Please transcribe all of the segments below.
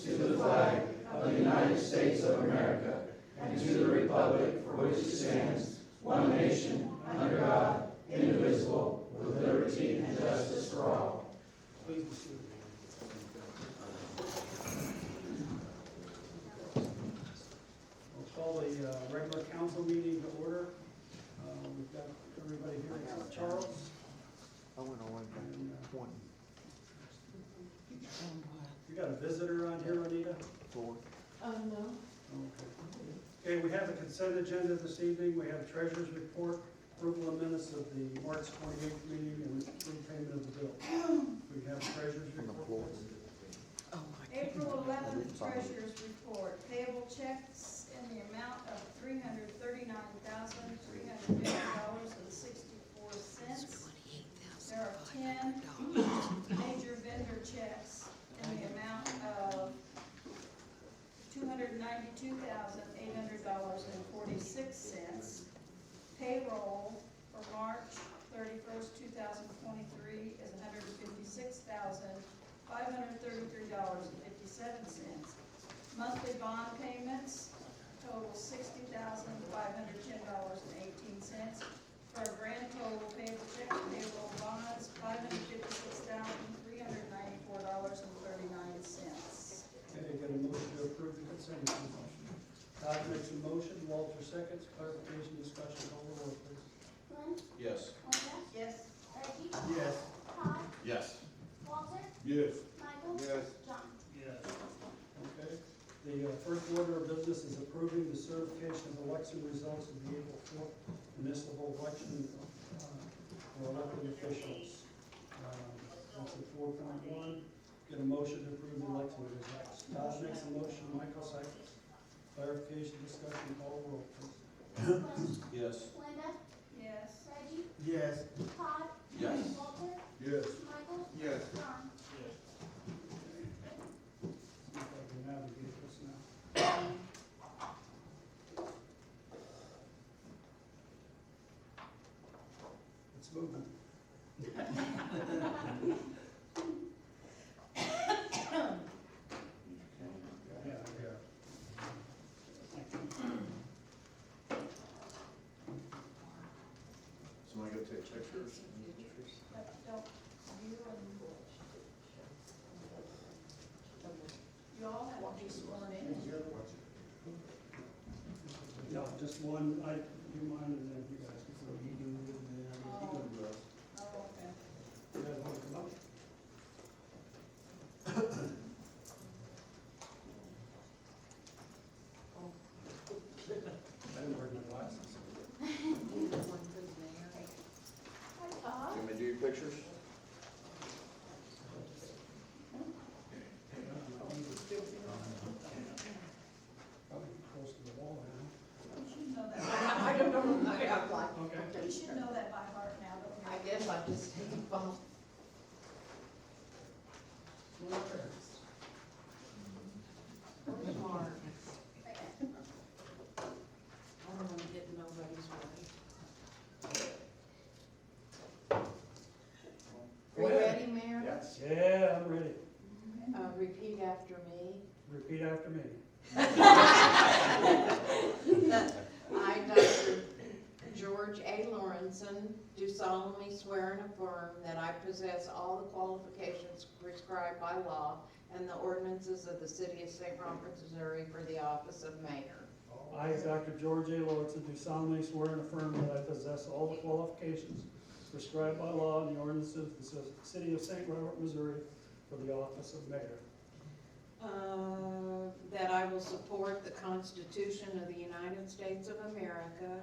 to the flag of the United States of America and to the republic for which it stands, one nation, under God, indivisible, with liberty and justice for all. Please be seated. We'll call the regular council meeting to order. We've got everybody here except Charles. I went on one point You got a visitor on here, Anita? four. No. Okay, we have the consent agenda this evening. We have treasurer's report, approval of minutes of the March 28th meeting, and repayment of the bill. We have treasurer's On the report. floor. April 11th treasurer's report, payable checks in the amount of $339,350.64. There are 10 major vendor checks in the amount of $292,800.46. Payroll for March 31st, 2023 is $156,533.57. Monthly bond payments total $60,510.18, for a grand total payable check and payroll bonds $556,394.39. Okay, got a motion to approve the consent agenda. Todd makes a motion, Walter seconds, clarification, discussion, call the roll, please. Glenn? Yes. Linda? Yes. Reggie? Yes. Todd? Yes. Walter? Yes. Michael? Yes. John? Yes. Okay, the first order of business is approving the certification of election results of the April 4th municipal election for elected officials. That's at 4.1. Get a motion to approve the election results. Todd makes a motion, Michael seconds. Clarification, discussion, call the roll, please. Glenn? Yes. Linda? Yes. Reggie? Yes. Todd? Yes. Walter? Yes. Michael? Yes. John? See if I can navigate this now. It's moving. Yeah, yeah. Somebody go take pictures? Don't, you all have to be sworn in. Yeah, just one, I do mine and then you guys can do it, and then he can do it. Oh, okay. You guys want to come up? I didn't wear my glasses. Hi, Todd. Can we do your pictures? Probably close to the wall now. You should know that. I don't know, I'm like, Okay. You should know that by heart now, don't I you? guess I'm just taking phone. Where's Mark? I don't want to get in nobody's way. Are you ready, Mayor? Yes. Yeah, I'm ready. Repeat after me. Repeat after me. I, Dr. George A. Lawrenson, do solemnly swear and affirm that I possess all the qualifications prescribed by law and the ordinances of the city of St. Robert, Missouri for the office of mayor. I, Dr. George A. Lawrenson, do solemnly swear and affirm that I possess all the qualifications prescribed by law and the ordinances of the city of St. Robert, Missouri for the office of mayor. That I will support the Constitution of the United States of America,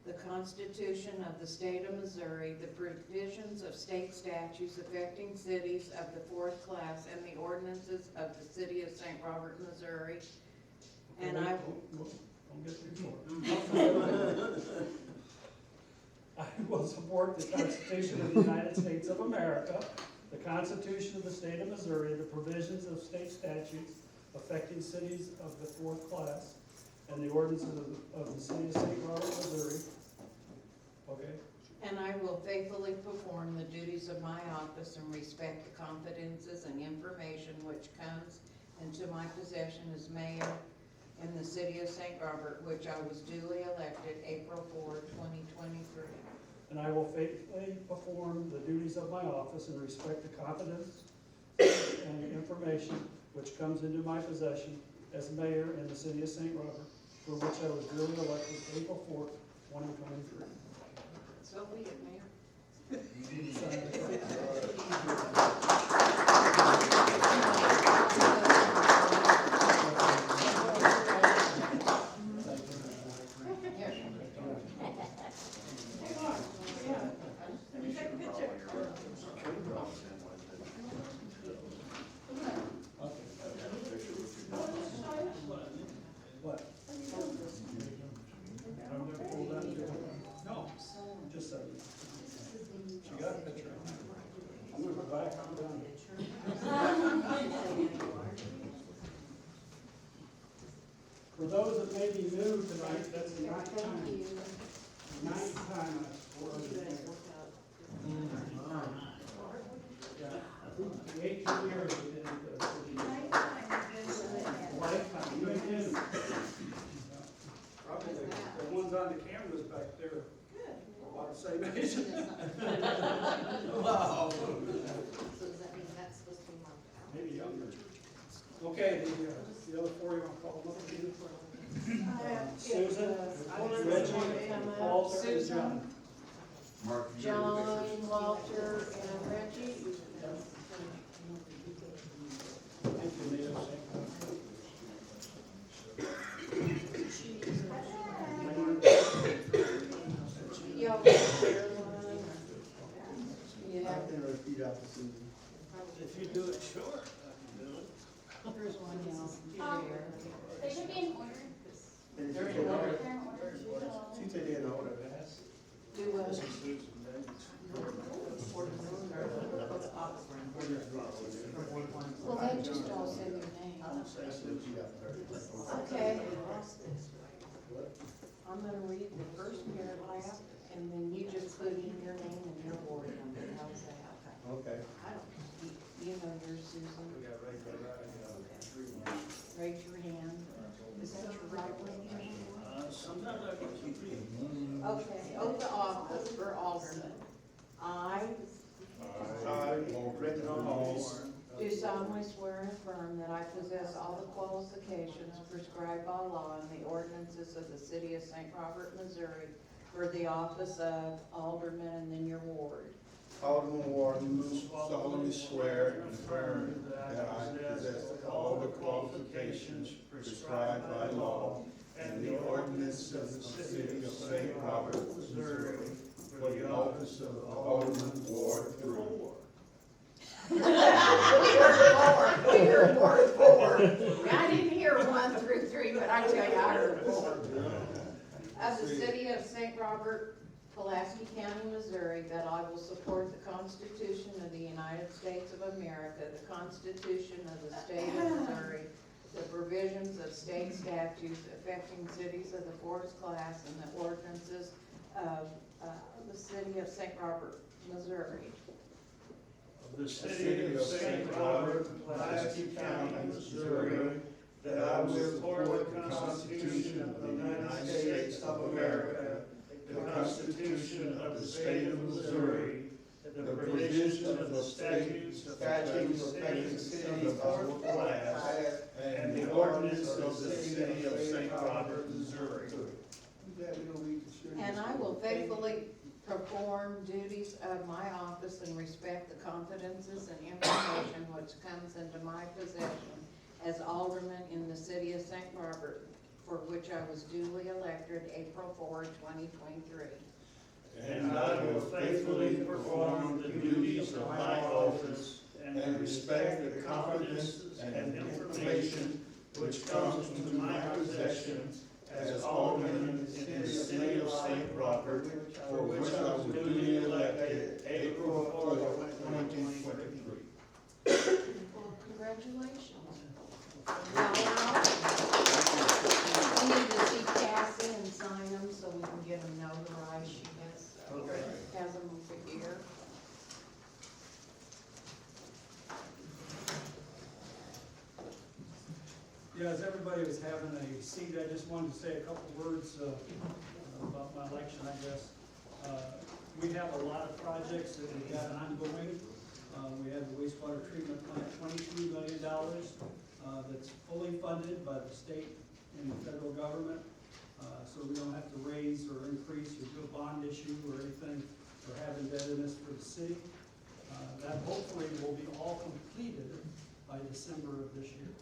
the Constitution of the State of Missouri, the provisions of state statutes affecting cities of the fourth class, and the ordinances of the city of St. Robert, Missouri. And I, Don't get too far. I will support the Constitution of the United States of America, the Constitution of the State of Missouri, the provisions of state statutes affecting cities of the fourth class, and the ordinances of the city of St. Robert, Missouri. Okay? and I will faithfully perform the duties of my office and respect the confidences and information which comes into my possession as mayor in the city of St. Robert, which I was duly elected April 4, 2023. and I will faithfully perform the duties of my office and respect the confidence and information which comes into my possession as mayor in the city of St. Robert, for which I was duly elected April 4th, 2023. So be it, Mayor. What? I'm gonna pull that together. No, just so. She got a picture. I'm gonna go back, I'm done. For those that may be new tonight, that's the ninth time I've sworn. Yeah. 18 years we've been with the city. Lifetime, you ain't new. Probably the ones on the cameras back there are about the same age. Wow. So does that mean that's supposed to be marked out? Maybe younger. Okay, the other four, you want to call them up again? Susan, Reggie, Walter, and John. John, Walter, and Reggie. Thank you, Neil. Y'all want to share one? Yeah. repeat after Susan. If you do it short, I can do it. Here's one, y'all. Share. They should be in order. They're in order. They're in order. She said they're in order. Do well, they just all say their name. Okay. I'm gonna read the first paragraph, and then you just put in your name and your board number. How's that? Okay. I don't, you know yours, Susan. Raise your hand. Is that your right one? Sometimes I can keep reading. Okay, oath of office for Alderman. I Reginald Holmes, do solemnly swear and affirm that I possess all the qualifications prescribed by law and the ordinances of the city of St. Robert, Missouri for the office of Alderman and then your ward. Alderman Warden, do solemnly swear and affirm that I possess all the qualifications prescribed by law and the ordinance of the city of St. Robert, Missouri, for the office of Alderman Ward 3. We heard Ward 4. I didn't hear 1 through 3, but I tell you, I heard 4. Of the city of St. Robert, Pulaski County, Missouri, that I will support the Constitution of the United States of America, the Constitution of the State of Missouri, the provisions of state statutes affecting cities of the fourth class, and the ordinances of the city of St. Robert, Missouri. The city of St. Robert, Pulaski County, Missouri, that I will support the Constitution of the United States of America, the Constitution of the State of Missouri, the provisions of the statutes affecting cities of fourth class, and the ordinance of the city of St. Robert, Missouri. And I will faithfully perform duties of my office and respect the confidences and information which comes into my possession as Alderman in the city of St. Robert, for which I was duly elected April 4, 2023. And I will faithfully perform the duties of my office and respect the confidence and information which comes into my possession as Alderman in the city of St. Robert, for which I was duly elected April 4, 2023. Well, congratulations. Now, we need to see Cassie and sign them so we can get them notarized. She has them over here. Yeah, as everybody was having a seat, I just wanted to say a couple words about my election, I guess. We have a lot of projects that we've got ongoing. We have the wastewater treatment plant, $22 million, that's fully funded by the state and the federal government. So we don't have to raise or increase or do a bond issue or anything or have indebtedness for the city. That hopefully will be all completed by December of this year.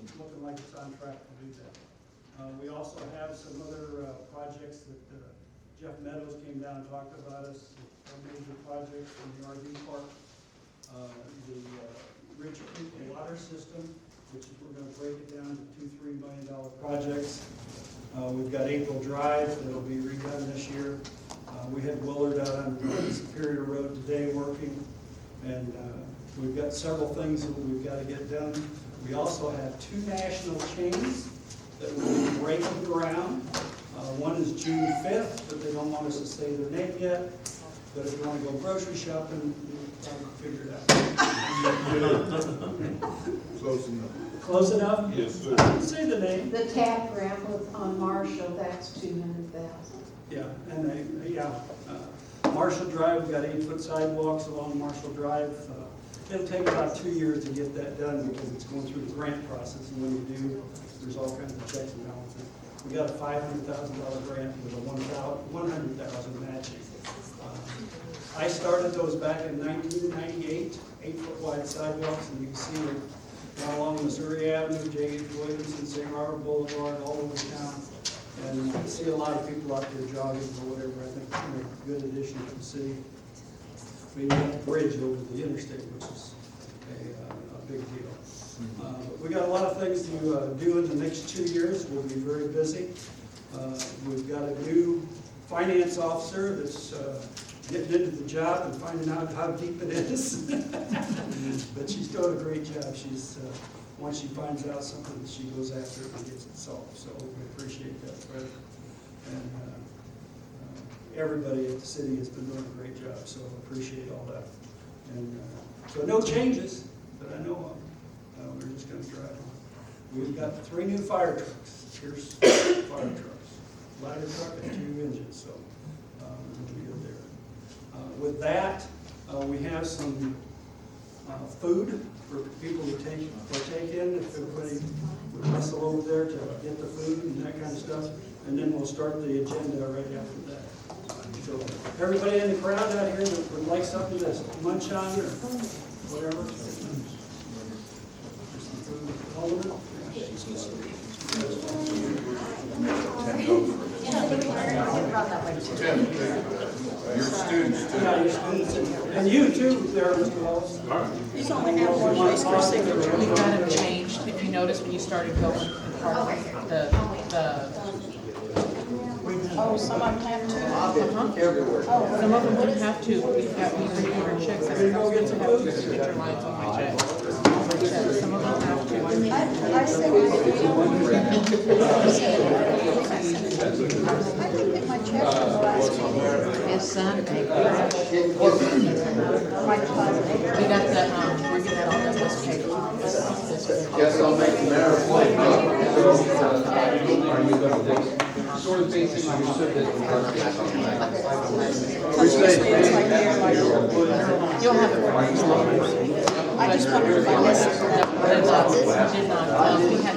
It's looking like it's on track to do that. We also have some other projects that Jeff Meadows came down and talked about us, major projects in the RV park, the Ridge Creek water system, which is, we're going to break it down to $2-3 million projects. We've got April Drive that'll be redone this year. We had Willard out on Superior Road today working, and we've got several things that we've got to get done. We also have 2 national chains that will be breaking ground. One is June 5th, but they don't want us to say their name yet. But if you want to go grocery shopping, you'll probably figure it out. Close enough. Close enough? Yes, sir. I didn't say the name. The tap ramp on Marshall, that's 200,000. Yeah, and Marshall Drive, we've got 8-foot sidewalks along Marshall Drive. It'll take about 2 years to get that done because it's going through the grant process, and when you do, there's all kinds of checks and balances. We got a $500,000 grant with a $100,000 matching. I started those back in 1998, 8-foot wide sidewalks, and you can see them down along Missouri Avenue, J.H. Williamson, St. Robert Boulevard, all over town. And I see a lot of people out there jogging or whatever. I think it's a good addition to the city. We have a bridge over the interstate, which is a big deal. We got a lot of things to do in the next 2 years. We'll be very busy. We've got a new finance officer that's getting into the job and finding out how deep it is. But she's doing a great job. She's once she finds out something, she goes after it and gets it solved. So we appreciate that, Fred. And everybody at the city has been doing a great job, so appreciate all that. And so no changes that I know of. We're just going to drive on. We've got 3 new fire trucks. Here's fire trucks. Ladder truck and 2 engines, so we're good there. With that, we have some food for people to partake in. If everybody would hustle over there to get the food and that kind of stuff, and then we'll start the agenda right after that. So everybody in the crowd out here that would like something to munch on or whatever. Your students too. Yeah, your students, and you too, there, Mr. Wells. You only have one place for signature. We've got them changed. If you notice when you started going, part of the Oh, some of them have to. some of them wouldn't have to. We've got me reading our checks. Every house gets to have 2 signature lines on my check. Some of them have to. I said, I didn't get my check from the last meeting. It's Sunday. My deposit. We got the, we're getting that all done this paper. Guess I'll make the mayor point. Are you going to sort of basically understood that we're going to get something like You'll have it. I just wondered if I missed it. Did not. We had.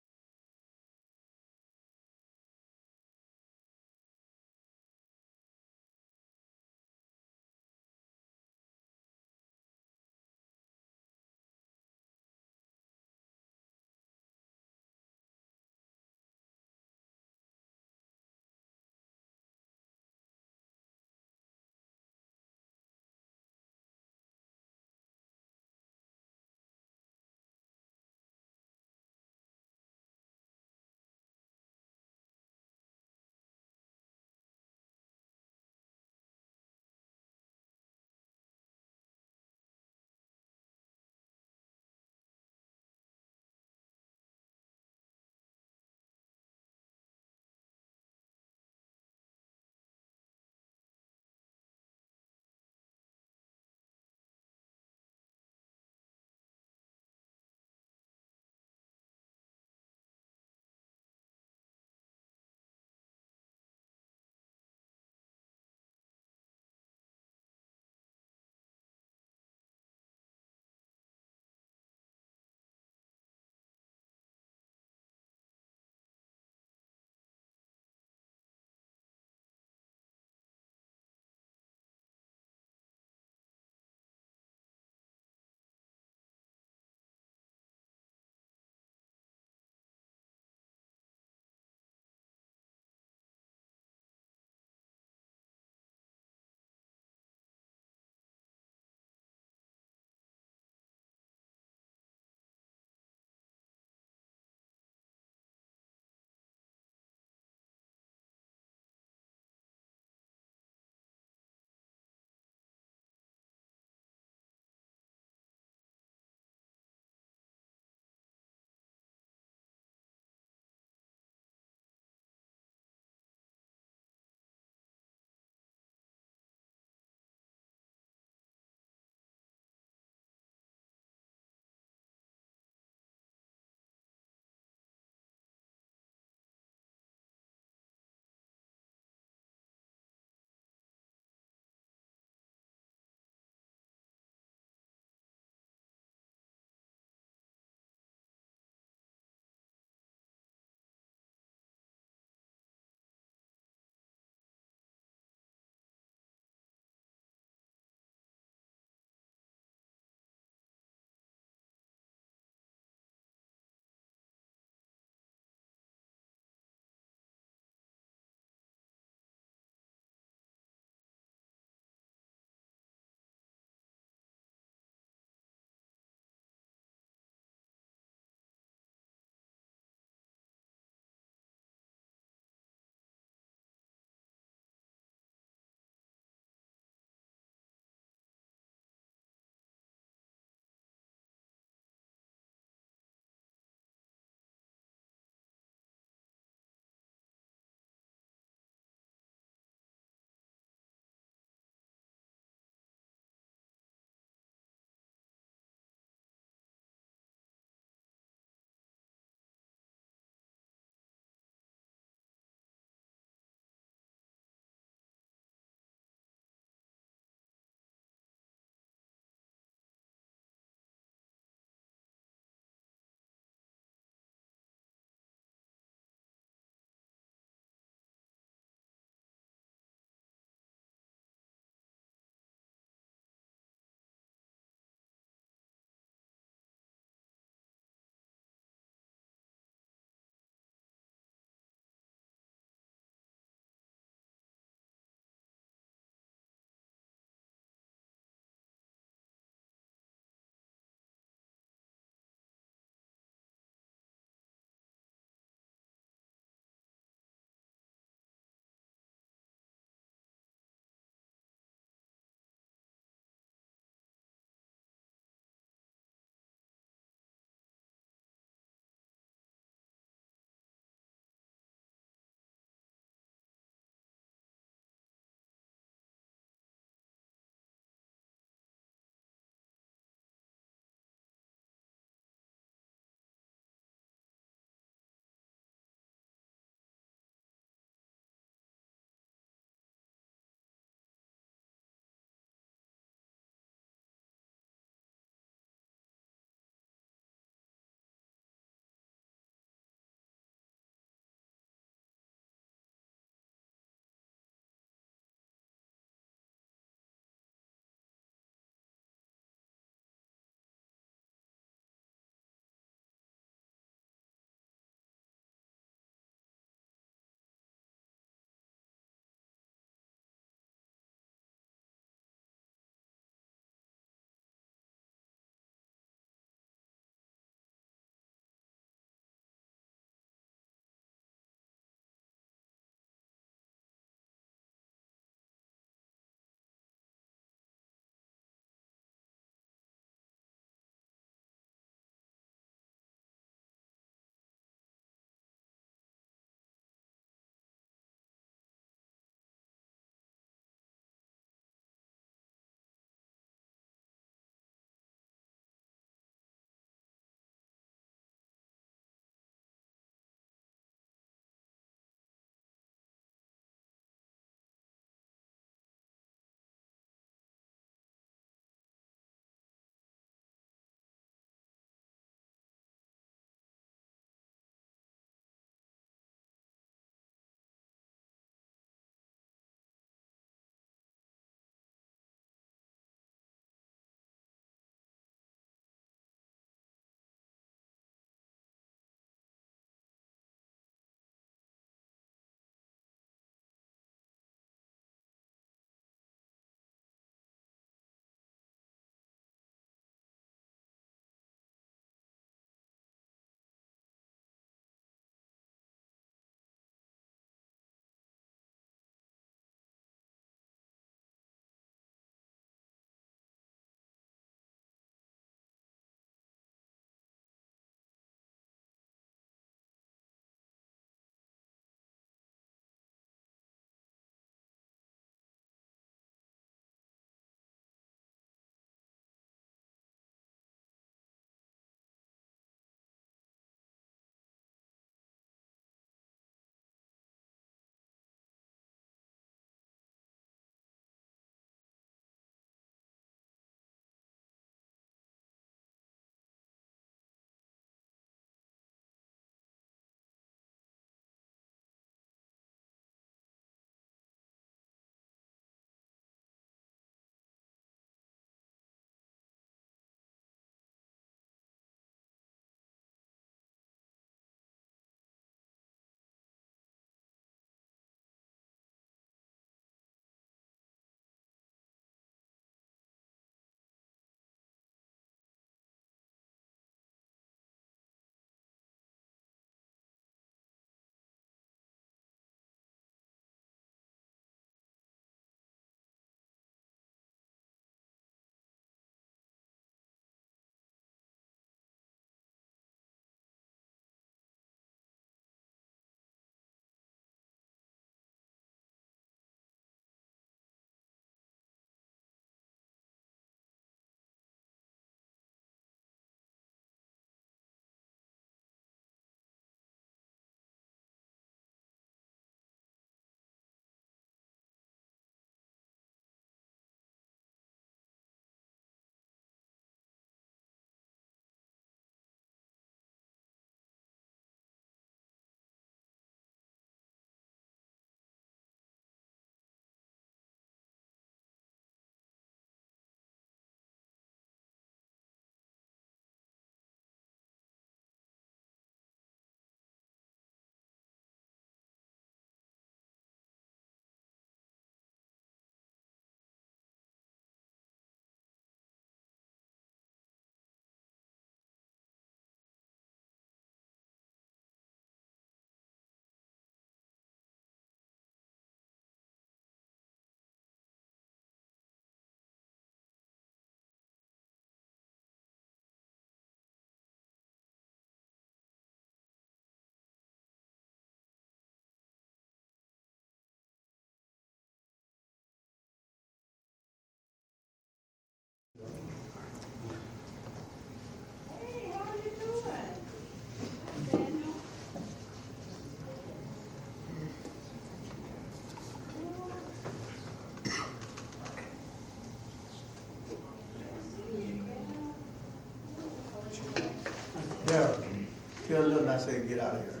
Lyndon I said, get out of here.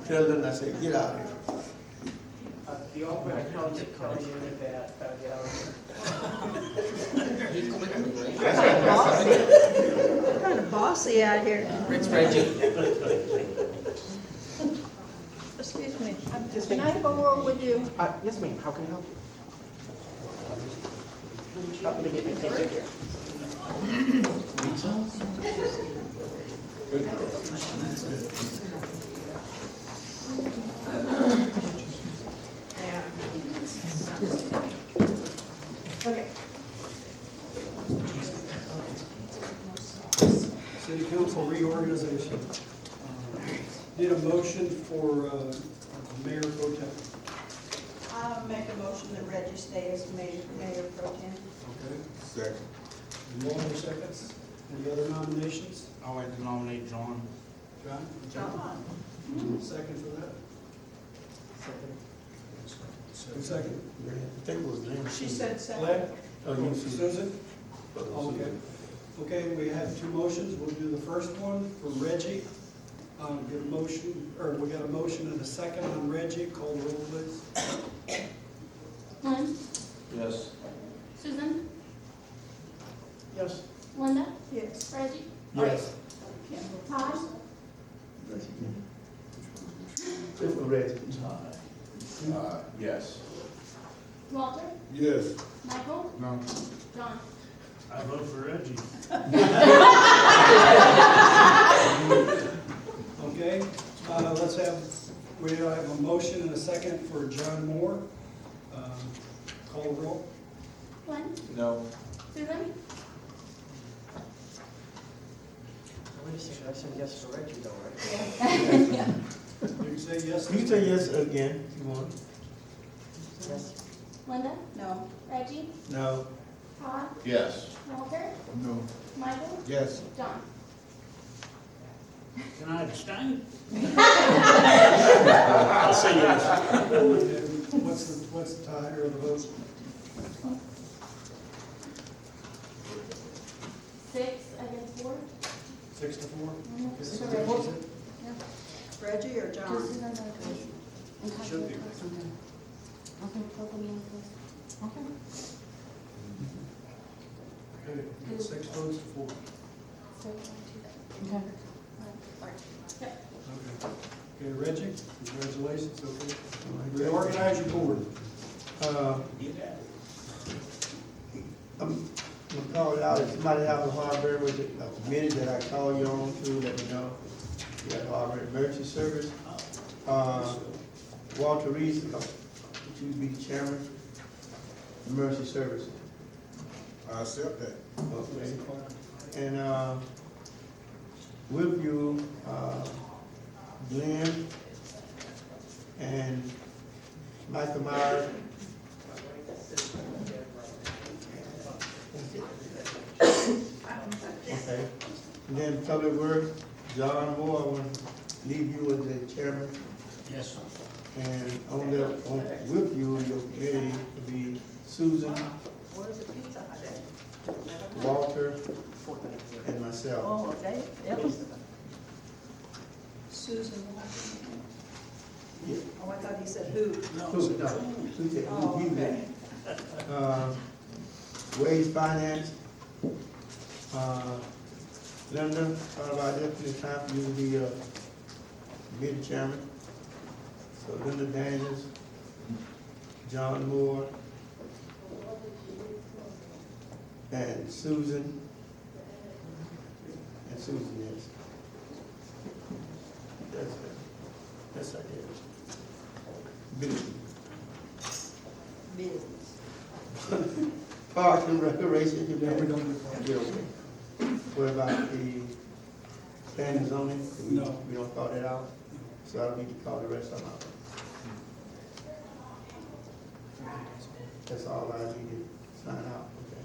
Tell Lyndon I said, get out of here. The Albright County County unit that, get out of here. Kind of bossy out here. It's Reggie. Excuse me, can I have a word with you? Yes, ma'am, how can I help you? How can I get you taken care? Okay. City Council reorganization. Need a motion for Mayor Pro Tem. I'll make a motion that Reggie stay as mayor pro tem. Okay. Second. Any more seconds? Any other nominations? I'd like to nominate John. John? John. Second for that? Second. Second. I think it was Lynn. She said second. Glenn? Oh, you Susan? Okay. Okay, we have two motions. We'll do the first one for Reggie. Get a motion, or we got a motion and a second on Reggie. Call the roll, please. Glenn, Yes. Susan, Yes. Linda, Yes. Reggie, Yes. Todd, Just for Reggie. Yes. Walter, Yes. Michael, No. John. I vote for Reggie. Okay, we have a motion and a second for John Moore. Call the roll. Glenn, No. Susan, Wait a second, I said yes for Reggie though, right? You can say yes. You can say yes again if you want. Yes. Linda, No. Reggie, No. Todd, Yes. Walter, No. Michael, Yes. John. Can I abstain? I'll say yes. What's the tie or the vote? 6 against 4. 6 to 4? Okay, so So Reggie's Reggie. it. Reggie or John? Just Susan, and Should be. Okay, put me in this. Okay. Okay, 6 votes to 4. So, Okay. Yep. Okay. Okay, Reggie, congratulations, okay. Reorganize your board. I'm gonna call it out, if somebody have a Hardware with a committee that I call you on to, let me know. You got Hardware Emergency Service. Walter Reese, would you be the chairman? Emergency Service. I accept that. Okay. And, with you, Glenn and Michael Myers. Okay, and then Public Works, John Moore, I want to leave you as the chairman. Yes. And with you, your committee will be Susan, Walter, and myself. Oh, okay, yep. Susan. Yeah. Oh, I thought he said who. Who said, Oh, you okay. Ways Finance, Linda, thought about this, it's time for you to be, committee chairman. So Linda Daniels, John Moore, and Susan, yes. That's it. Business. Business. Parks and Recreation, you Yeah, we remember? don't do that. Yeah, okay. What about the planning and zoning? No. We don't call that out, so I don't need to call the rest of them out. That's all I need to sign out, okay?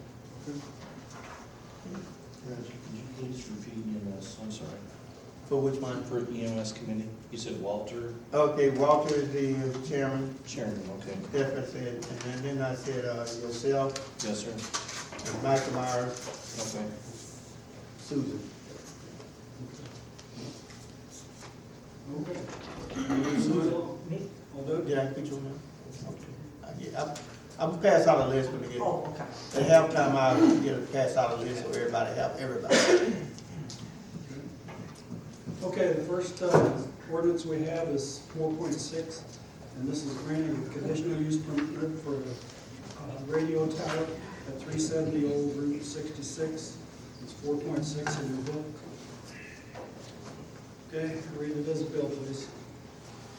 Could you please repeat EMS, I'm sorry, For which one? for EMS committee, you said Walter, Okay, Walter is the chairman, chairman, okay, that's what I said, and then I said, yourself, yes, sir, and Michael Myers, okay. Susan. Did I put you on there? Okay. Yeah, I'm pass out a list when they get, Oh, okay. at halftime, I'll get a pass out a list so everybody have everybody. Okay, the first ordinance we have is 4.6, and this is granting a conditional use permit for a radio tower at 370 Old Route 66. It's 4.6 in your book. Okay, read it as a bill, please.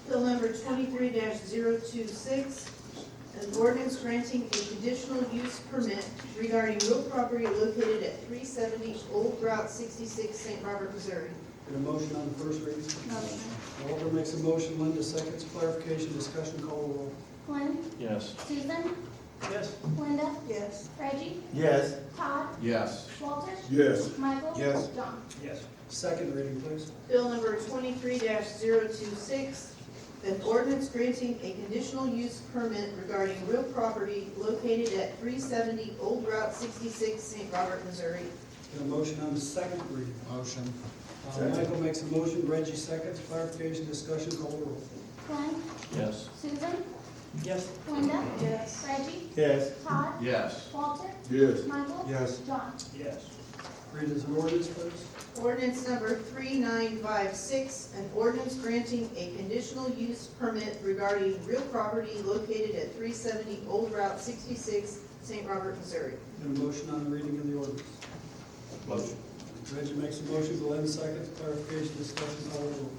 Bill number 23-026, an ordinance granting a conditional use permit regarding real property located at 370 Old Route 66, St. Robert, Missouri. Get a motion on the first reading. Motion. Walter makes a motion, Linda seconds, clarification, discussion, call the roll. Glenn? Yes. Susan? Yes. Linda? Yes. Reggie? Yes. Todd? Yes. Walter? Yes. Michael? Yes. John? Yes. Second reading, please. Bill number 23-026, an ordinance granting a conditional use permit regarding real property located at 370 Old Route 66, St. Robert, Missouri. Get a motion on the second reading. Motion. Michael makes a motion, Reggie seconds, clarification, discussion, call the roll. Glenn? Yes. Susan? Yes. Linda? Yes. Reggie? Yes. Todd? Yes. Walter? Yes. Michael? Yes. John? Yes. Read as an ordinance, please. Ordinance number 3956, an ordinance granting a conditional use permit regarding real property located at 370 Old Route 66, St. Robert, Missouri. Get a motion on the reading of the ordinance. Motion. Reggie makes a motion, Glenn seconds, clarification, discussion, call the roll.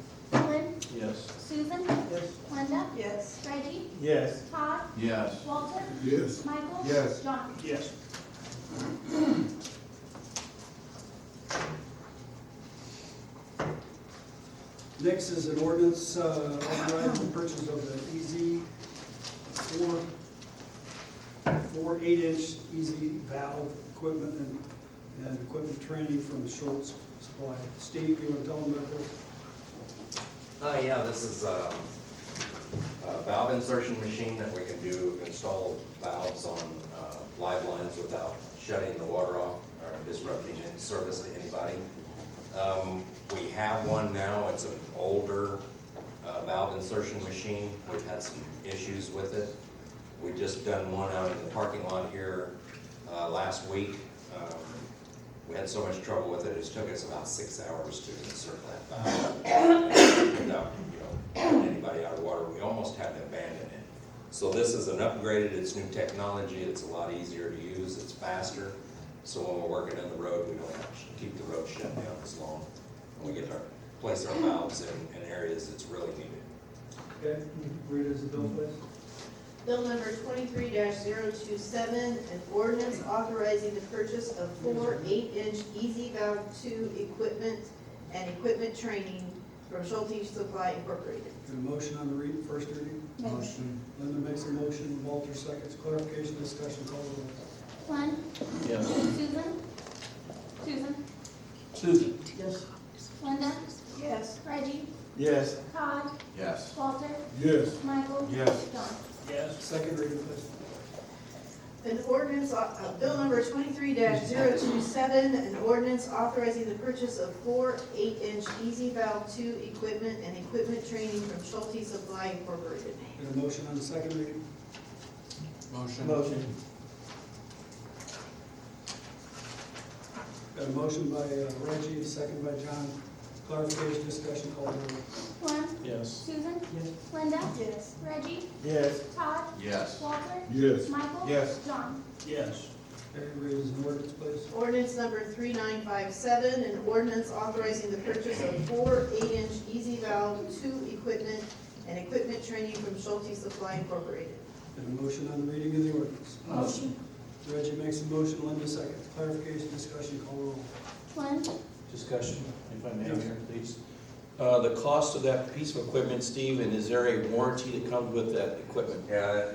Glenn? Yes. Susan? Yes. Linda? Yes. Reggie? Yes. Todd? Yes. Walter? Yes. Michael? Yes. John? Yes. Next is an ordinance authorizing the purchase of the EZ 4 8-inch easy valve equipment and equipment training from Schultz Supply. Steve, you want to tell them about this? Yeah, this is a valve insertion machine that we can install valves on live lines without shutting the water off or disrupting any service to anybody. We have one now. It's an older valve insertion machine. We've had some issues with it. We just done one out in the parking lot here last week. We had so much trouble with it, it took us about 6 hours to insert that valve. Without, pulling anybody out of water, we almost had to abandon it. So this is an upgraded, it's new technology, it's a lot easier to use, it's faster. So when we're working in the road, we don't have to keep the road shut down as long. And we get place our valves in areas that's really needed. Okay, read it as a bill, please. Bill number 23-027, an ordinance authorizing the purchase of 4 8-inch Easy Valve 2 equipment and equipment training from Schulte Supply Incorporated. Get a motion on the first reading. Motion. Linda makes a motion, Walter seconds, clarification, discussion, call the roll. Glenn? Yes. Susan? Susan? Susan. Yes. Linda? Yes. Reggie? Yes. Todd? Yes. Walter? Yes. Michael? Yes. John? Yes. Second reading, please. An ordinance, bill number 23-027, an ordinance authorizing the purchase of 4 8-inch Easy Valve 2 equipment and equipment training from Schulte Supply Incorporated. Get a motion on the second reading. Motion. Motion. Got a motion by Reggie, second by John. Clarification, discussion, call the roll. Glenn? Yes. Susan? Yes. Linda? Yes. Reggie? Yes. Todd? Yes. Walter? Yes. Michael? Yes. John? Yes. Okay, read as an ordinance, please. Ordinance number 3957, an ordinance authorizing the purchase of 4 8-inch Easy Valve 2 equipment and equipment training from Schulte Supply Incorporated. Get a motion on the reading of the ordinance. Motion. Reggie makes a motion, Linda seconds. Clarification, discussion, call the roll. Glenn? Discussion, if I may, here, please. The cost of that piece of equipment, Steve, and is there a warranty that comes with that equipment? Yeah,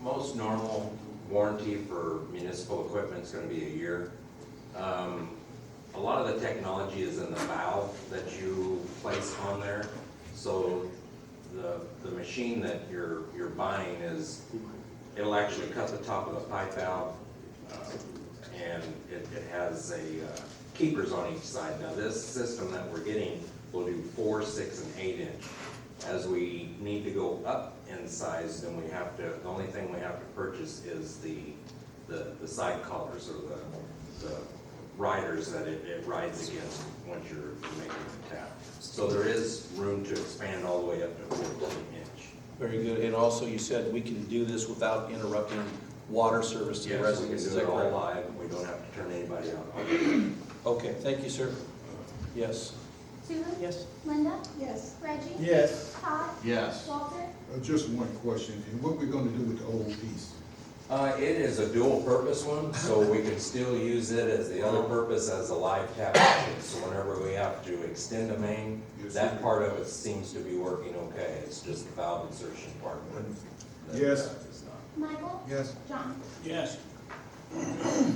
most normal warranty for municipal equipment is gonna be a year. A lot of the technology is in the valve that you place on there. So the machine that you're buying it'll actually cut the top of the pipe valve, and it has keepers on each side. Now this system that we're getting will do 4, 6, and 8-inch As we need to go up in size, then we have to, the only thing we have to purchase is the side collars or the riders that it rides against once you're making the tap. So there is room to expand all the way up to 14 inch. Very good. And also you said we can do this without interrupting water service to the Yes, we can residents. Is do that it all correct? live, we don't have to turn anybody out. Okay, thank you, sir. Yes. Susan? Yes. Linda? Yes. Reggie? Yes. Todd? Yes. Walter? Just one question, and what we gonna do with the old piece? It is a dual purpose one, so we can still use it as the other purpose as a live tap machine. So whenever we have to extend a main, that part of it seems to be working okay. It's just the valve insertion part. that Yes. is not. Michael? Yes. John? Yes. The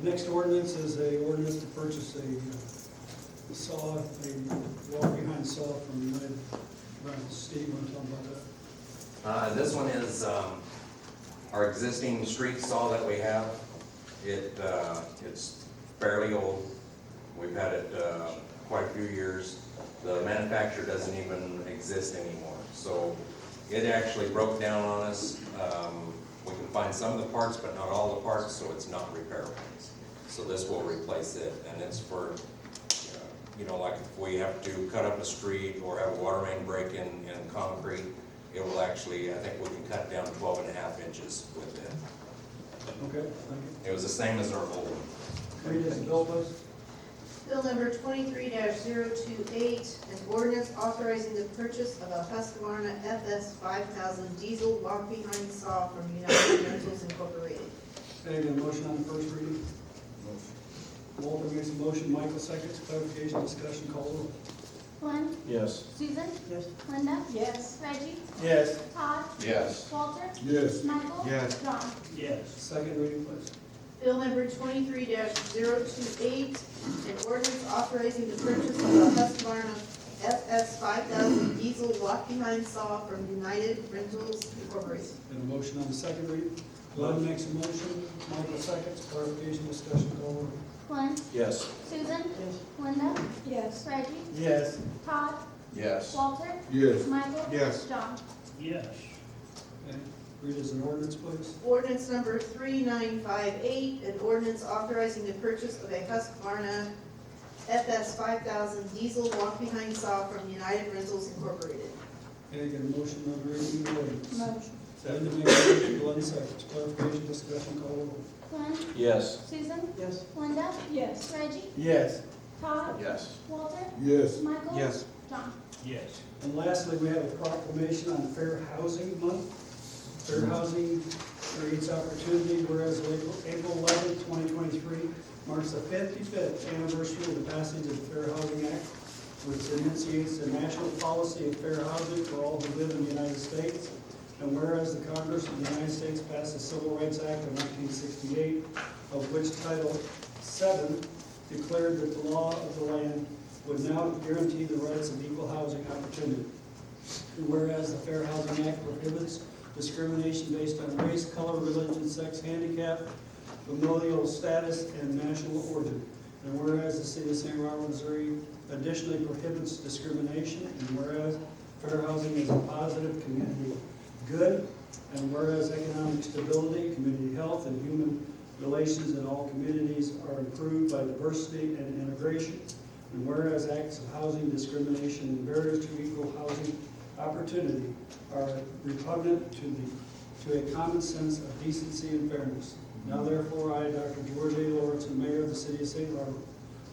next ordinance is a ordinance to purchase a saw, a walk-behind saw from United Rentals. Steve, want to talk about that? This one is our existing street saw that we have. It's fairly old. We've had it quite a few years. The manufacturer doesn't even exist anymore. So it actually broke down on us. We can find some of the parts, but not all the parts, so it's not repairable. So this will replace it, and it's for, like if we have to cut up a street or have a water main break in concrete, it will actually, I think we can cut down 12.5 inches with it. Okay, thank you. It was the same as our old one. Read this bill, please. Bill number 23-028, an ordinance authorizing the purchase of a Husqvarna FS 5000 diesel walk-behind saw from United Rentals Incorporated. Okay, got a motion on the first reading. Walter makes a motion, Michael seconds, clarification, discussion, call roll. Glenn? Yes. Susan? Yes. Linda? Yes. Reggie? Yes. Todd? Yes. Walter? Yes. Michael? Yes. John? Yes. Second reading, please. Bill number 23-028, an ordinance authorizing the purchase of a Husqvarna FS 5000 diesel walk-behind saw from United Rentals Incorporated. Got a motion on the second reading. Glenn makes a motion, Michael seconds, clarification, discussion, call roll. Glenn? Yes. Susan? Yes. Linda? Yes. Reggie? Yes. Todd? Yes. Walter? Yes. Michael? Yes. John? Yes. Okay, read as an ordinance, please. Ordinance number 3958, an ordinance authorizing the purchase of a Husqvarna FS 5000 diesel walk-behind saw from United Rentals Incorporated. Okay, got a motion on reading the ordinance. Motion. Linda makes a motion, Glenn seconds, clarification, discussion, call roll. Glenn? Yes. Susan? Yes. Linda? Yes. Reggie? Yes. Todd? Yes. Walter? Yes. Michael? Yes. John? Yes. And lastly, we have a proclamation on Fair Housing Month. Fair Housing creates opportunity, whereas April 11th, 2023 marks the 55th anniversary of the passage of the Fair Housing Act, which enunciates the national policy of fair housing for all who live in the United States. And whereas the Congress of the United States passed the Civil Rights Act of 1968, of which Title VII declared that the law of the land would now guarantee the rights of equal housing opportunity. And whereas the Fair Housing Act prohibits discrimination based on race, color, religion, sex, handicap, familial status, and national origin. And whereas the city of St. Robert, Missouri additionally prohibits discrimination, and whereas fair housing is a positive community good, and whereas economic stability, community health, and human relations in all communities are improved by diversity and integration, and whereas acts of housing discrimination and barriers to equal housing opportunity are repugnant to a common sense of decency and fairness. Now therefore, I, Dr. George A. Lawrence, Mayor of the City of St. Robert,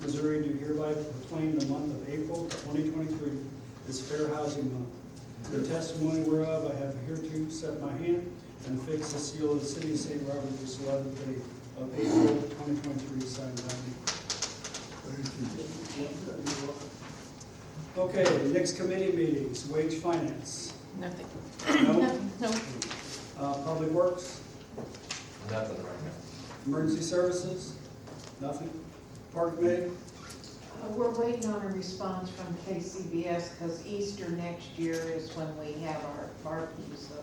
Missouri, do hereby proclaim the month of April 2023 as Fair Housing Month. The testimony whereof I have hereto set my hand and affixed the seal of the City of St. Robert this 11th day of April 2023, signed by me. Okay, next committee meetings, wage finance. Nothing. No? No. Public Works, Nothing right now. Emergency Services, nothing. Park Committee, We're waiting on a response from KCBS because Easter next year is when we have our barbecue, so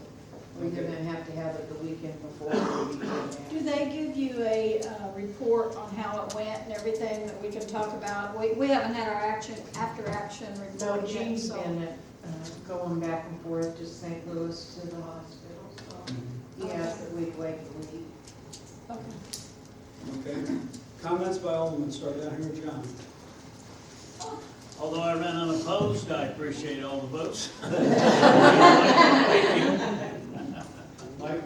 we're gonna have to have it the weekend before the weekend Do they give you a report on how it went and everything that we can talk about? We haven't had our after action No, report yet, Gene's so. been going back and forth to St. Louis to the hospital, so he asked that we'd wait a week. Okay. Comments by Alderman, start down here, John. Although I ran unopposed, I appreciate all the votes. Mike?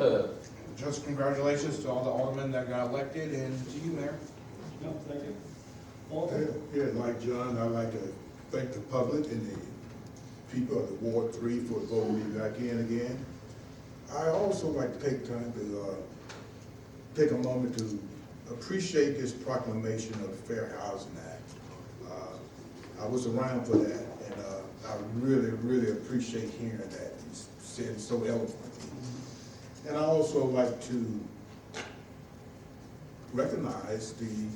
Just congratulations to all the aldermen that got elected and to you, Mayor. No, thank you. Walter? Yeah, like John, I'd like to thank the public and the people of the Ward 3 for voting me back in again. I also like to take time to take a moment to appreciate this proclamation of the Fair Housing Act. I was around for that, and I really, really appreciate hearing that. It's said so eloquently. And I also like to recognize the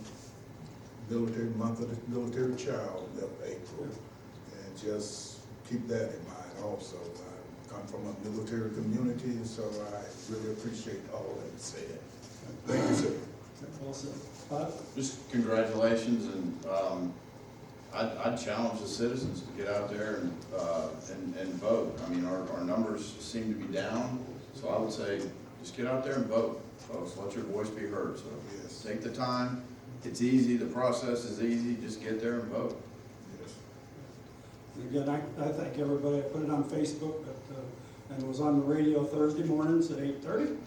military month of the military child of April, and just keep that in mind also. I come from a military community, and so I really appreciate all that is said. Thank you, sir. Well said. Bob? Just congratulations, and I'd challenge the citizens to get out there and vote. I mean, our numbers seem to be down, so I would say just get out there and vote, folks. Let your voice be heard. So Yes. take the time. It's easy. The process is easy. Just get there and vote. Yes. Again, I thank everybody. I put it on Facebook, and it was on the radio Thursday mornings at 8:30.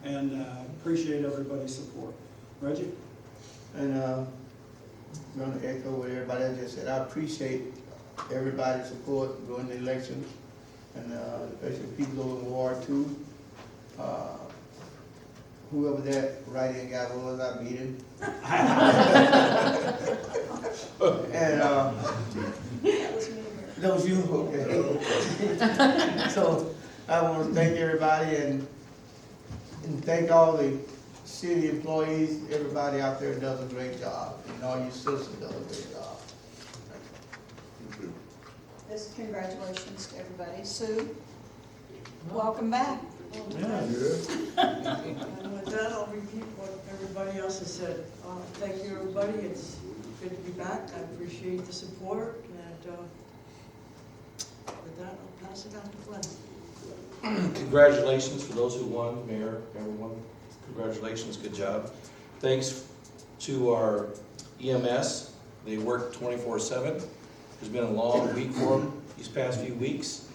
And appreciate everybody's support. Reggie? And I'm gonna echo what everybody else just said. I appreciate everybody's support during the election, and especially people over in Ward 2. Whoever that right-hand guy was, I beat him. And that was you, okay. So I want to thank everybody and thank all the city employees. Everybody out there does a great job, and all you citizens do a great job. This, congratulations to everybody. Sue, welcome back. Yeah. And with that, I'll repeat what everybody else has said. Thank you, everybody. It's good to be back. I appreciate the support, and with that, I'll pass it on to Glenn. Congratulations for those who won, Mayor, everyone. Congratulations, good job. Thanks to our EMS. They work 24/7. It's been a long week for them these past few weeks.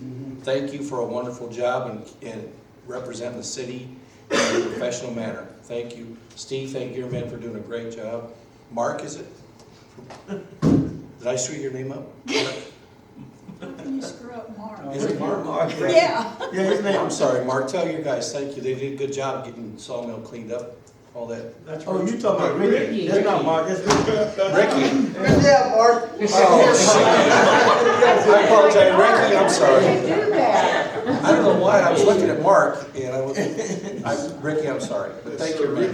Thank you for a wonderful job and representing the city in a professional manner. Thank you. Steve, thank you, man, for doing a great job. Mark, is it? Did I screw your name up? How can you screw up Mark? Is it Mark? Yeah. Yeah, his name. I'm sorry, Mark. Tell your guys thank you. They did a good job getting Sawmill cleaned up, all that. That's Oh, Reggie. you talking about Ricky? That's not Mark, that's Ricky. Ricky. Yeah, Mark. I apologize, Ricky, I'm sorry. Do that. I don't know why, I was looking at Mark, and Ricky, I'm sorry. But thank you, Rick,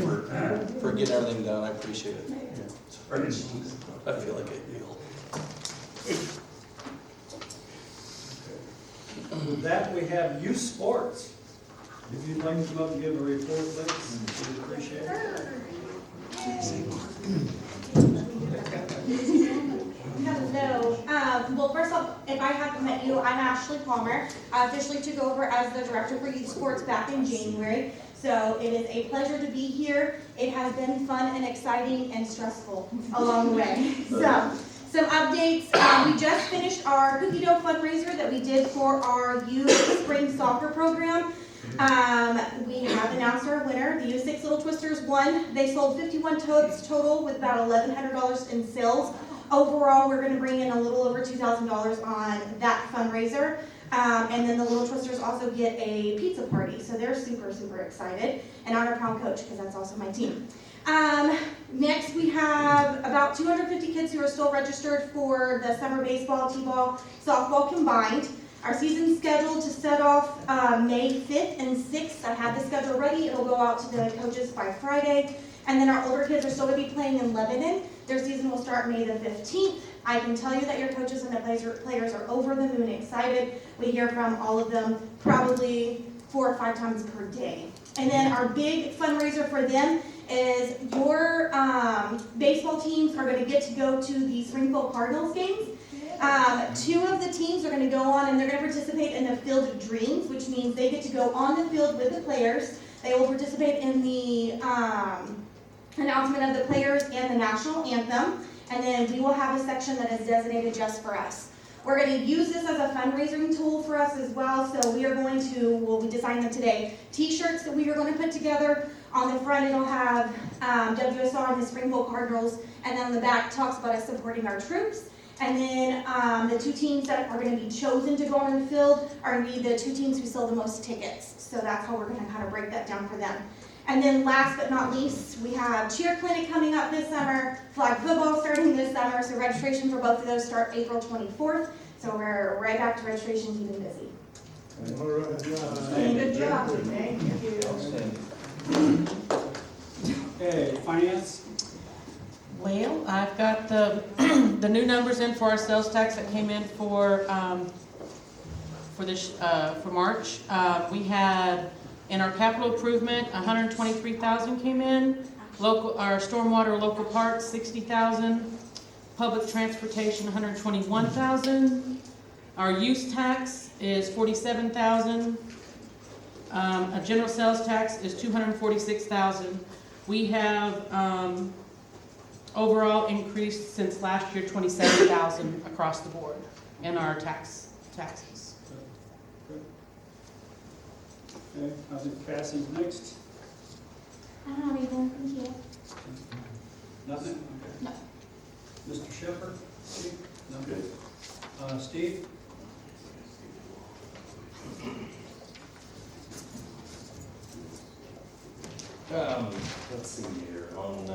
for getting everything done. I appreciate it. I feel like a deal. With that, we have youth sports. If you'd like to come up and give a report, please, we'd appreciate it. Hello. Well, first off, if I haven't met you, I'm Ashley Palmer. I officially took over as the director for youth sports back in January. So it is a pleasure to be here. It has been fun and exciting and stressful along the way. So, some updates. We just finished our cookie dough fundraiser that we did for our youth spring soccer program. We have announced our winner. The U6 Little Twisters won. They sold 51 totes total with about $1,100 in sales. Overall, we're going to bring in a little over $2,000 on that fundraiser. And then the Little Twisters also get a pizza party, so they're super, super excited. And our prom coach, because that's also my team. Next, we have about 250 kids who are still registered for the summer baseball, t-ball, softball combined. Our season's scheduled to set off May 5th and 6th. I have the schedule ready. It'll go out to the coaches by Friday. And then our older kids are still going to be playing in Lebanon. Their season will start May the 15th. I can tell you that your coaches and the players are over the moon excited. We hear from all of them probably 4 or 5 times per day. And then our big fundraiser for them is your baseball teams are going to get to go to the Springfield Cardinals games. Two of the teams are gonna go on and they're gonna participate in the Field of Dreams, which means they get to go on the field with the players. They will participate in the announcement of the players and the national anthem. And then we will have a section that is designated just for us. We're going to use this as a fundraising tool for us as well. So we are going to, well, we designed them today, t-shirts that we are going to put together. On the front it'll have WSR and the Springville Cardinals, and then on the back talks about us supporting our troops. And then the two teams that are going to be chosen to go on the field are going to be the two teams who sell the most tickets. So that's how we're going to kind of break that down for them. And then last but not least, we have cheer clinic coming up this summer, flag football starting this summer, so registration for both of those start April 24th. So we're right back to registration, keeping busy. All right. Good job. Thank you. Okay, finance? Well, I've got the, the new numbers in for our sales tax that came in for March. We had, in our capital improvement, 123,000 came in. Our stormwater local parks, 60,000. Public transportation, 121,000. Our use tax is 47,000. A general sales tax is 246,000. We have overall increased since last year 27,000 across the board in our taxes. Okay, I think Cassie's next. I don't have anything, thank you. Nothing? Okay. No. Mr. Shepherd? Steve? No. Steve? Let's see here, on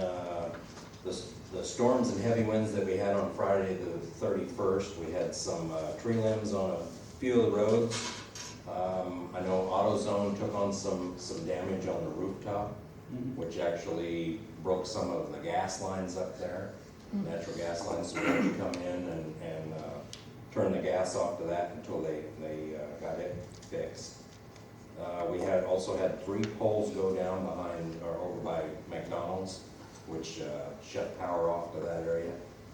the storms and heavy winds that we had on Friday the 31st, we had some tree limbs on a few of the roads. I know AutoZone took on some damage on the rooftop, which actually broke some of the gas lines up there, natural gas lines, so we had to come in and turn the gas off to that until they got it fixed. We also had 3 poles go down behind, or over by McDonald's, which shut power off to that area.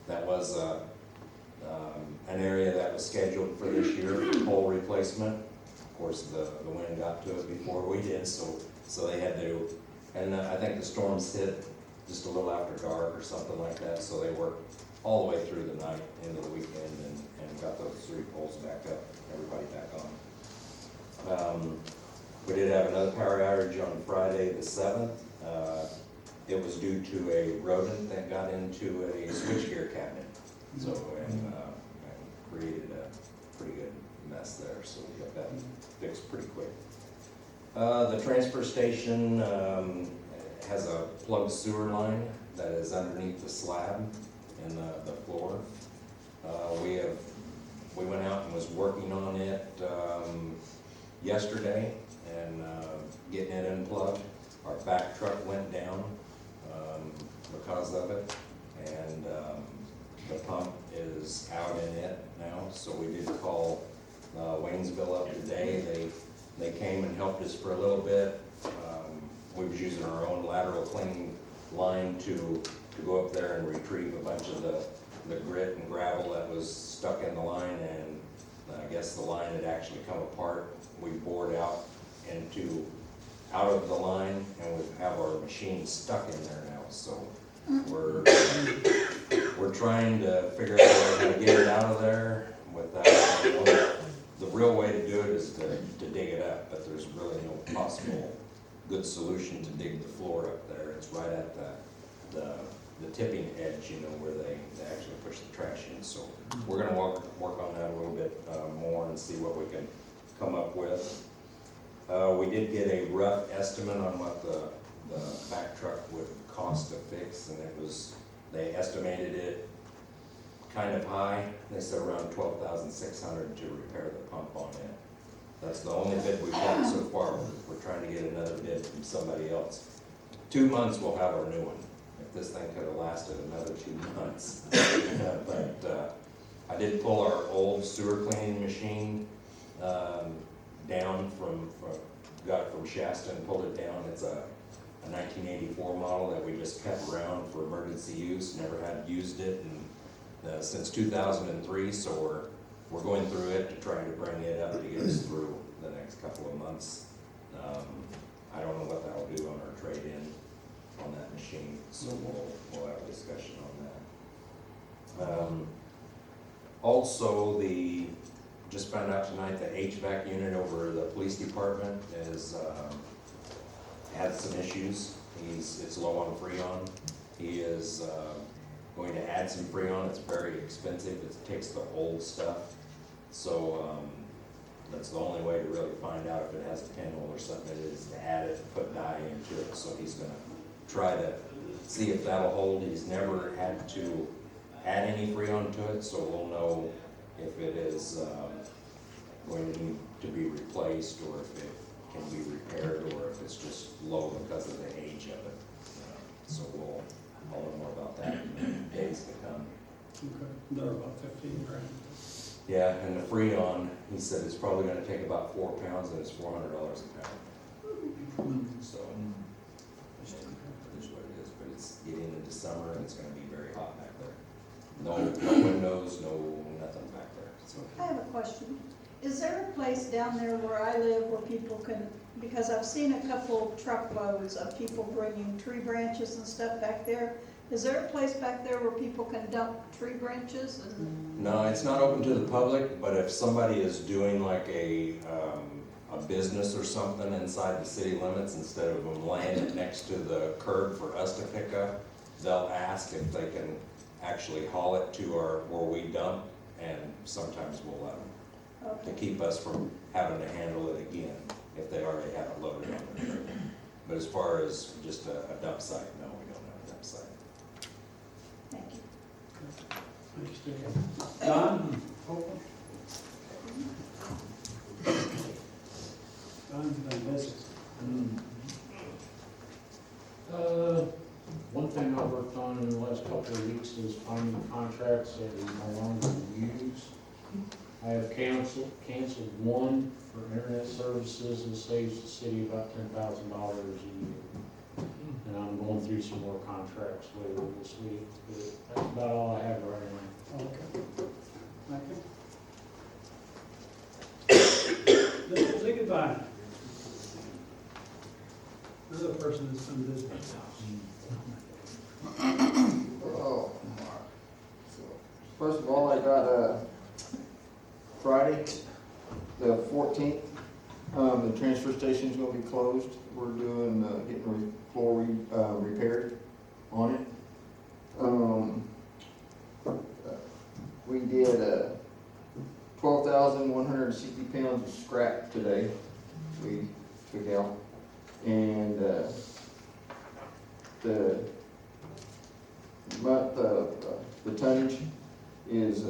That was an area that was scheduled for this year, pole replacement. Of course, the wind got to it before we did, so they had to, and I think the storms hit just a little after dark or something like that, so they worked all the way through the night into the weekend and got those 3 poles back up, everybody back on. We did have another power outage on Friday the 7th. It was due to a rodent that got into a switchgear cabinet, so and created a pretty good mess there. So we got that fixed pretty quick. The transfer station has a plugged sewer line that is underneath the slab in the floor. We went out and was working on it yesterday and getting it unplugged. Our back truck went down because of it, and the pump is out in it now, so we did call Waynesville up today. They came and helped us for a little bit. We was using our own lateral cleaning line to go up there and retrieve a bunch of the grit and gravel that was stuck in the line, and I guess the line had actually come apart. We bored out of the line, and we have our machine stuck in there now, so we're trying to figure out how to get it out of there without, the real way to do it is to dig it up, but there's really no possible good solution to dig the floor up there. It's right at the tipping edge, where they actually push the trash in, so we're gonna work on that a little bit more and see what we can come up with. We did get a rough estimate on what the back truck would cost to fix, and they estimated it kind of high. They said around $12,600 to repair the pump on it. That's the only bid we've got so far. We're trying to get another bid from somebody else. 2 months we'll have our new one. If this thing could have lasted another 2 months. But I did pull our old sewer cleaning machine down got it from Shasta and pulled it down. It's a 1984 model that we just kept around for emergency use, never had used it since 2003, so we're going through it to try to bring it up to get us through the next couple of months. I don't know what that'll do on our trade-in on that machine, so we'll have a discussion on that. Also, just found out tonight, the HVAC unit over the police department is, had some issues. It's low on Freon. He is, going to add some Freon. It's very expensive. It takes the old stuff. So, that's the only way to really find out if it has a pinhole or something, it is to add it, put dye into it. So he's gonna try to see if that'll hold. He's never had to add any Freon to it, so we'll know if it is going to need to be replaced, or if it can be repaired, or if it's just low because of the age of it. So I'll know more about that in days to come. Okay, they're about 15 grand. Yeah, and the Freon, he said it's probably gonna take about 4 pounds, and it's $400 a pound. So, it is what it is, but it's getting into summer, and it's gonna be very hot back there. No windows, no nothing back there, so. I have a question. Is there a place down there where I live where people can, because I've seen a couple truckloads of people bringing tree branches and stuff back there. Is there a place back there where people can dump tree branches? No, it's not open to the public, but if somebody is doing like a business or something inside the city limits, instead of them laying it next to the curb for us to pick up, they'll ask if they can actually haul it to where we dump, and sometimes we'll let them, to keep us from having to handle it again if they already have it loaded on the trailer. But as far as just a dump site, no, we don't have a dump site. Thank you. Thanks, Dave. Don? Open. Don's been busy. One thing I worked on in the last couple of weeks is finding contracts that we no longer use. I have canceled one for internet services and saves the city about $10,000 a year. And I'm going through some more contracts later this week, but that's about all I have right now. Okay. Thank you. Say goodbye. Another person that's been busy. Oh, so, first of all, I got, Friday, the 14th, the transfer station's gonna be closed. We're doing, getting floor repaired on it. We did, 12,160 pounds of scrap today, we took out. And, the tonnage is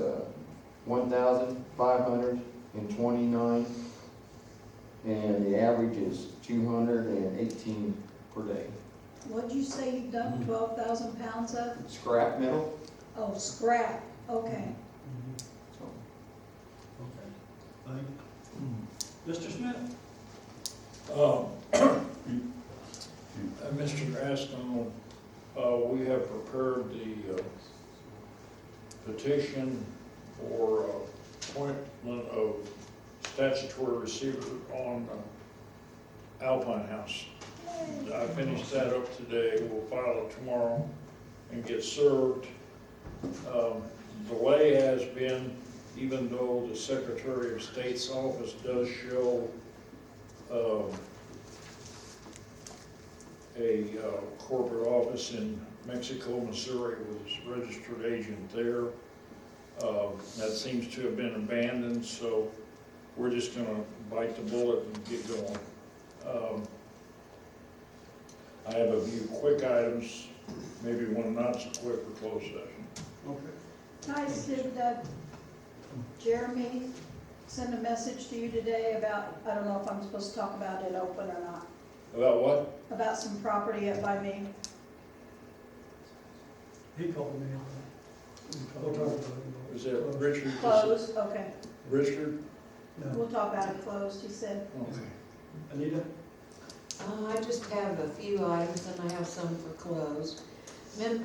1,529, and the average is 218 per day. What'd you say you dumped 12,000 pounds of? Scrap metal. Oh, scrap, okay. Thank you. Mr. Smith? Mr. Aston, we have prepared the petition for appointment of statutory receiver on Alpine House. I finished that up today. We'll file it tomorrow and get served. Delay has been, even though the Secretary of State's office does show a corporate office in Mexico, Missouri, with his registered agent there. That seems to have been abandoned, so we're just gonna bite the bullet and get going. I have a few quick items, maybe one not so quick for closed session. Okay. Guys, did Jeremy send a message to you today about, I don't know if I'm supposed to talk about it open or not, About what? about some property up by me? He called me. We'll talk about it. Is that Richard? Closed, okay. Richard? We'll talk about it closed, he said. Okay. Anita? I just have a few items, and I have some for closed.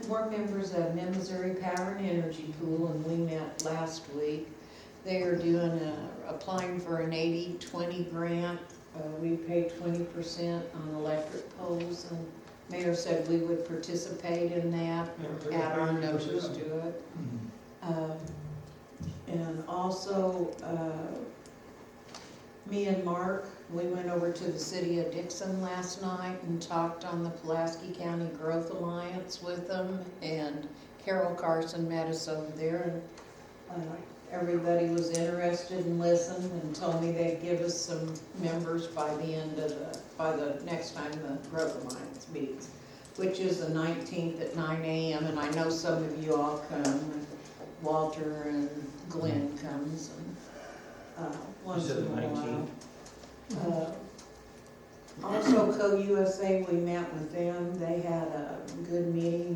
More members of Mid-Missouri Power and Energy Pool, and we met last week. They are applying for an 80-20 grant. We pay 20% on electric poles, and Mayor said we would participate in that, add our notice to it. And also, me and Mark, we went over to the city of Dixon last night and talked on the Pulaski County Growth Alliance with them, and Carol Carson met us over there, and everybody was interested and listened and told me they'd give us some members by the next time the Growth Alliance meets, which is the 19th at 9 a.m. And I know some of you all come, and Walter and Glenn comes, and once in a while. Also, Co-USA, we met with them. They had a good meeting.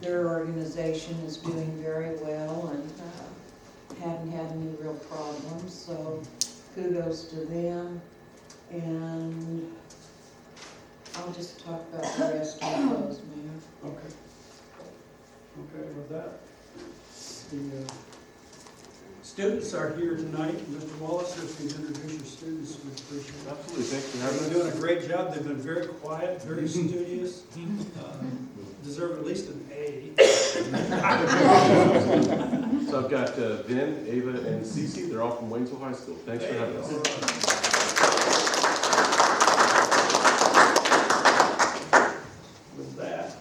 Their organization is doing very well and hadn't had any real problems, so kudos to them. And I'll just talk about the rest of those, Mayor. Okay. Okay, with that, the students are here tonight. Mr. Wallace, if you can introduce your students, we appreciate it. Absolutely, thanks for having us. They're doing a great job. They've been very quiet, very studious. Deserve at least an A. So I've got Vin, Ava, and Cece. They're all from Waynesville High School. Thanks for having us. With that,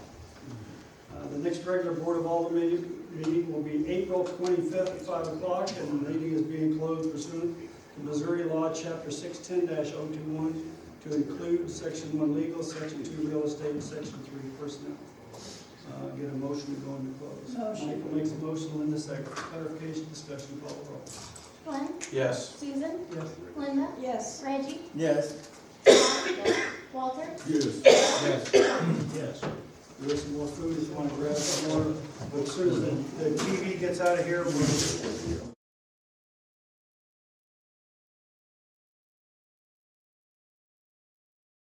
the next regular Board of Aldermen meeting will be April 25th at 5 o'clock, and the meeting is being closed pursuant to Missouri Law, Chapter 610-021, to include Section 1 legal, Section 2 real estate, and Section 3 personnel. Get a motion to go into close. Motion. Michael makes a motion, Linda seconds. Clarification, discussion, call the roll. Glenn? Yes. Susan? Yes. Linda? Yes. Reggie? Yes. Walter? Yes. Yes. Yes. There is some more food if you want to grab some more, but as soon as the TV gets out of here, we'll